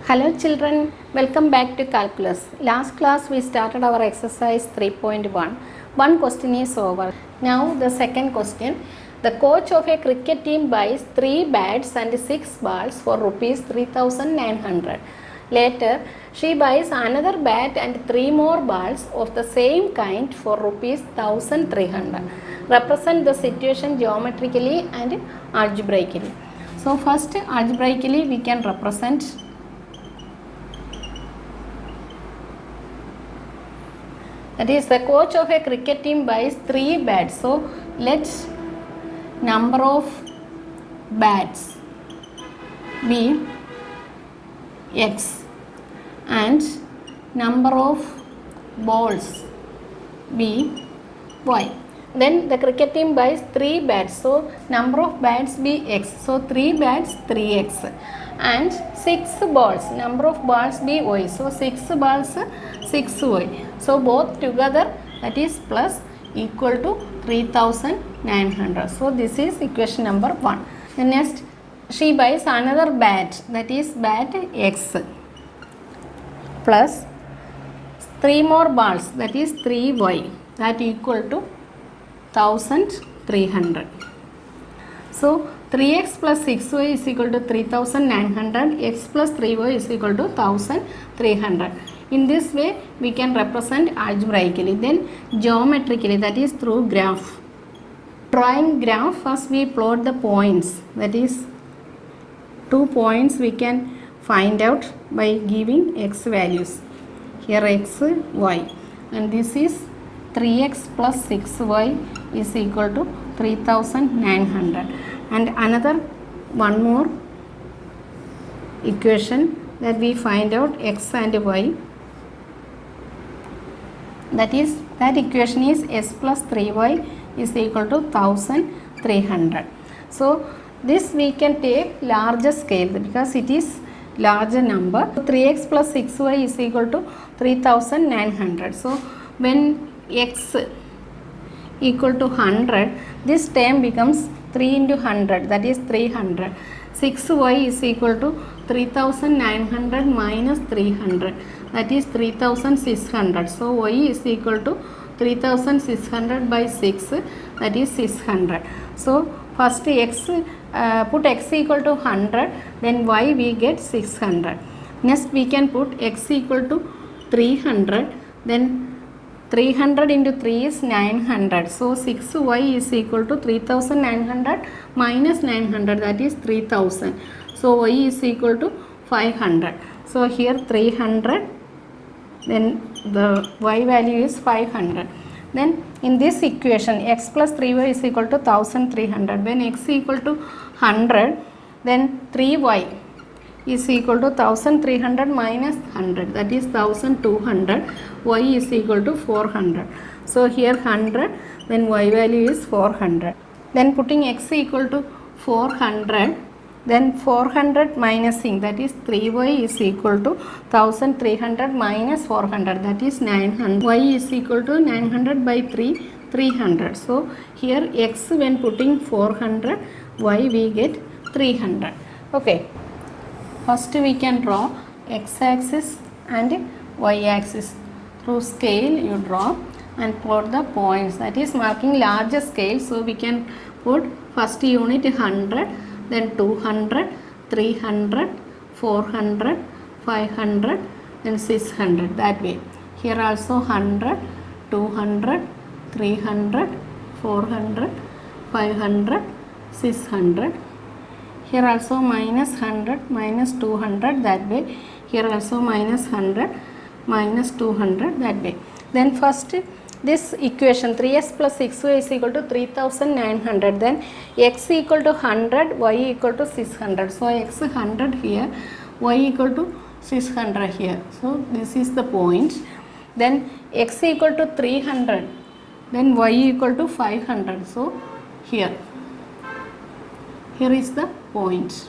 Hello children, welcome back to calculus. Last class we started our exercise 3.1. One question is over. Now the second question. The coach of a cricket team buys 3 bats and 6 balls for rupees 3,900. Later, she buys another bat and 3 more balls of the same kind for rupees 1,300. Represent the situation geometrically and algebraically. So first algebraically we can represent. That is, the coach of a cricket team buys 3 bats. So let number of bats be X and number of balls be Y. Then the cricket team buys 3 bats. So number of bats be X. So 3 bats 3X and 6 balls. Number of balls be Y. So 6 balls 6Y. So both together, that is plus equal to 3,900. So this is equation number 1. The next, she buys another bat, that is bat X, plus 3 more balls, that is 3Y, that equal to 1,300. So 3x plus 6y is equal to 3,900, x plus 3y is equal to 1,300. In this way we can represent algebraically. Then geometrically, that is through graph. Drawing graph, first we plot the points, that is 2 points we can find out by giving x values. Here x, y, and this is 3x plus 6y is equal to 3,900. And another one more equation that we find out x and y. That is, that equation is s plus 3y is equal to 1,300. So this we can take larger scale because it is larger number. 3x plus 6y is equal to 3,900. So when x equal to 100, this term becomes 3 into 100, that is 300. 6y is equal to 3,900 minus 300, that is 3,600. So y is equal to 3,600 by 6, that is 600. So first x, put x equal to 100, then y we get 600. Next we can put x equal to 300, then 300 into 3 is 900. So 6y is equal to 3,900 minus 900, that is 3,000. So y is equal to 500. So here 300, then the y value is 500. Then in this equation x plus 3y is equal to 1,300. When x equal to 100, then 3y is equal to 1,300 minus 100, that is 1,200. Y is equal to 400. So here 100, then y value is 400. Then putting x equal to 400, then 400 minusing, that is 3y is equal to 1,300 minus 400, that is 900. Y is equal to 900 by 3, 300. So here x when putting 400, y we get 300. Okay. First we can draw x-axis and y-axis. Through scale you draw and plot the points, that is marking larger scale. So we can put first unit 100, then 200, 300, 400, 500, then 600, that way. Here also 100, 200, 300, 400, 500, 600. Here also minus 100, minus 200, that way. Here also minus 100, minus 200, that way. Then first this equation 3x plus 6y is equal to 3,900. Then x equal to 100, y equal to 600. So x 100 here, y equal to 600 here. So this is the point. Then x equal to 300, then y equal to 500. So here is the point.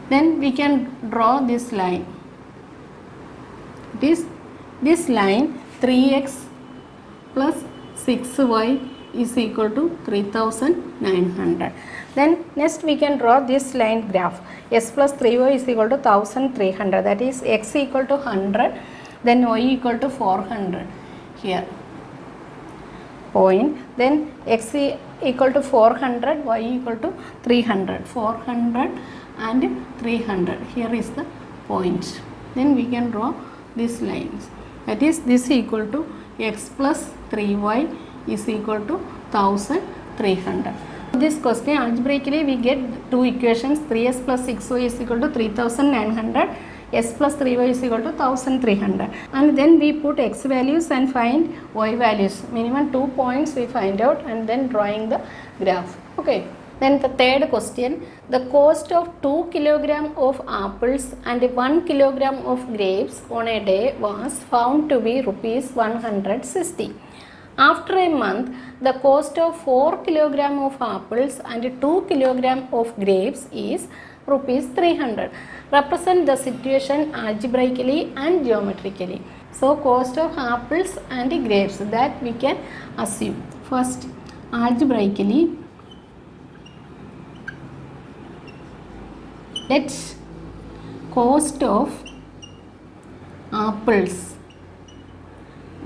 Then we can draw this line. This line 3x plus 6y is equal to 3900. Then next we can draw this line graph. S plus 3y is equal to 1300, that is x equal to 100, then y equal to 400 here point, then x equal to 400, y equal to 300, 400 and 300, here is the point. Then we can draw these lines, that is this equal to x plus 3y is equal to 1300. This question algebraically we get two equations, 3s plus 6y is equal to 3900, s plus 3y is equal to 1300, and then we put x values and find y values. Minimum 2 points we find out and then drawing the graph. Okay. Then the third question, the cost of 2 kilogram of apples and 1 kilogram of grapes on a day was found to be rupees 160. After a month, the cost of 4 kilogram of apples and 2 kilogram of grapes is rupees 300. Represent the situation algebraically and geometrically. So cost of apples and grapes, that we can assume. First, algebraically, let cost of apples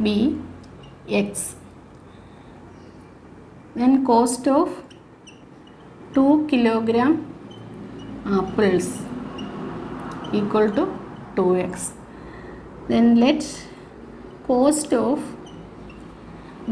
be x, then cost of 2 kilogram apples equal to 2x, then let cost of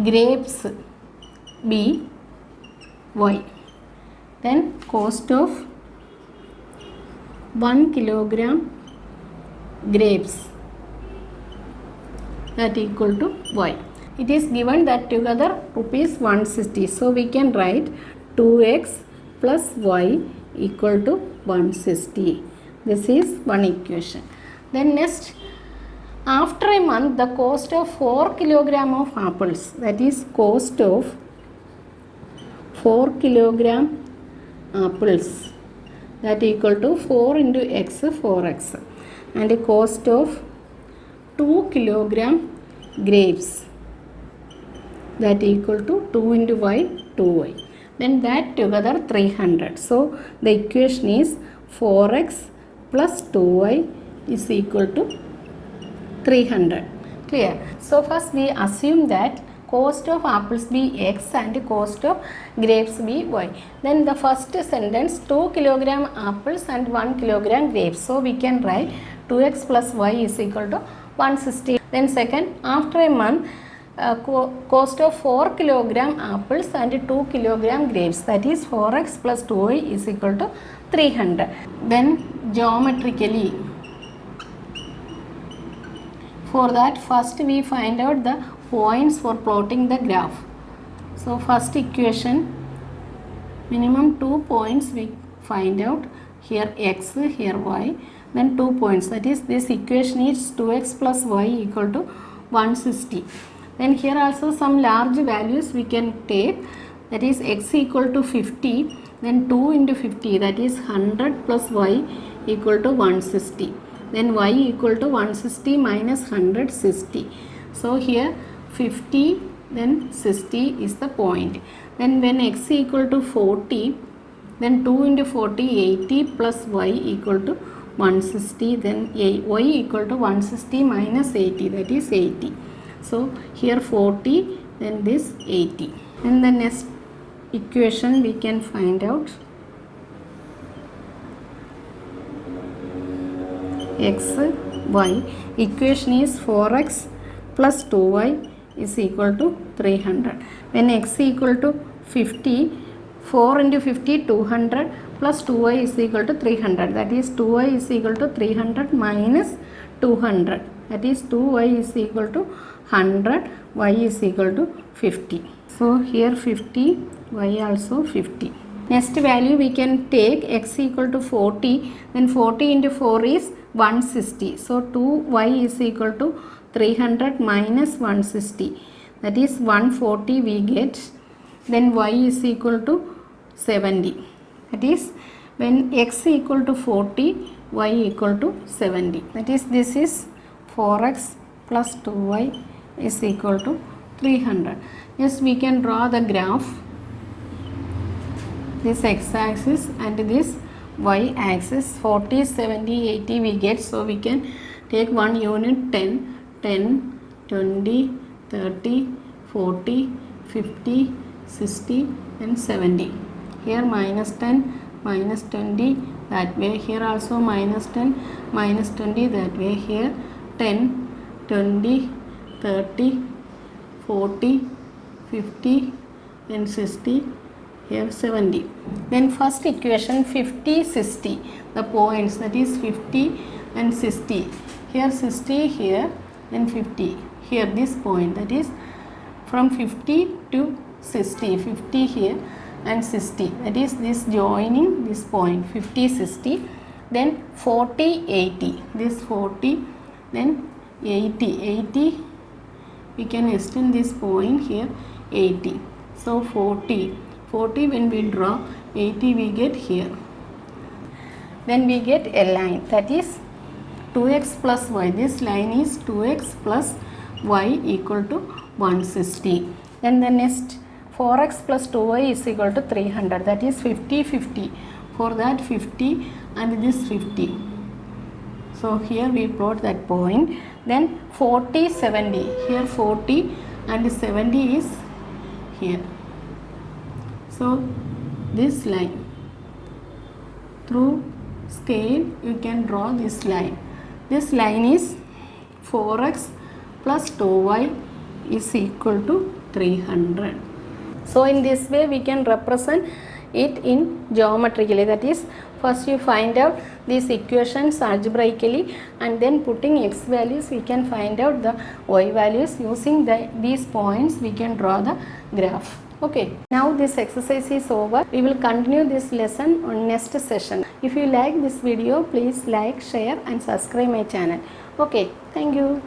grapes be y, then cost of 1 kilogram grapes, that equal to y. It is given that together rupees 160, so we can write 2x plus y equal to 160. This is one equation. Then next, after a month, the cost of 4 kilogram of apples, that is cost of 4 kilogram apples, that equal to 4 into x, 4x, and the cost of 2 kilogram grapes, that equal to 2 into y, 2y. Then that together 300. So the equation is 4x plus 2y is equal to 300. Clear? So first we assume that cost of apples be x and cost of grapes be y. Then the first sentence, 2 kilogram apples and 1 kilogram grapes. So we can write 2x plus y is equal to 160. Then second, after a month, cost of 4 kilogram apples and 2 kilogram grapes, that is 4x plus 2y is equal to 300. Then geometrically, for that first we find out the points for plotting the graph. So first equation, minimum 2 points we find out, here x, here y, then 2 points, that is this equation is 2x plus y equal to 160. Then here also some large values we can take, that is x equal to 50, then 2 into 50, that is 100 plus y equal to 160, then y equal to 160 minus 100, 60. So here 50, then 60 is the point. Then when x equal to 40, then 2 into 40, 80 plus y equal to 160, then y equal to 160 minus 80, that is 80. So here 40, then this 80. And the next equation we can find out x, y. Equation is 4x plus 2y is equal to 300. When x equal to 50, 4 into 50, 200 plus 2y is equal to 300. That is 2y is equal to 300 minus 200. That is 2y is equal to 100, y is equal to 50. So here 50, y also 50. Next value we can take x equal to 40, then 40 into 4 is 160. So 2y is equal to 300 minus 160, that is 140 we get. Then y is equal to 70. That is when x equal to 40, y equal to 70. That is this is 4x plus 2y is equal to 300. Yes, we can draw the graph, this x-axis and this y-axis. 40, 70, 80 we get, so we can take one unit 10, 10, 20, 30, 40, 50, 60 and 70. Here minus 10, minus 20 that way. Here also minus 10, minus 20 that way. Here 10, 20, 30, 40, 50 and 60. Here 70. Then first equation 50, 60. The points, that is 50 and 60. Here 60 here, then 50. Here this point, that is from 50 to 60. 50 here and 60. That is this joining this point 50, 60. Then 40, 80. This 40, then 80. 80 we can extend this point here 80. So 40. 40 when we draw, 80 we get here. Then we get a line, that is 2x plus y. This line is 2x plus y equal to 160. Then the next 4x plus 2y is equal to 300. That is 50, 50. For that 50 and this 50. So here we plot that point. Then 40, 70. Here 40 and 70 is here. So this line, through scale you can draw this line. This line is 4x plus 2y is equal to 300. So in this way we can represent it in geometrically. That is, first you find out these equations algebraically and then putting x values we can find out the y values. Using these points we can draw the graph. Okay, now this exercise is over. We will continue this lesson on next session. If you like this video, please like, share and subscribe my channel. Okay, thank you.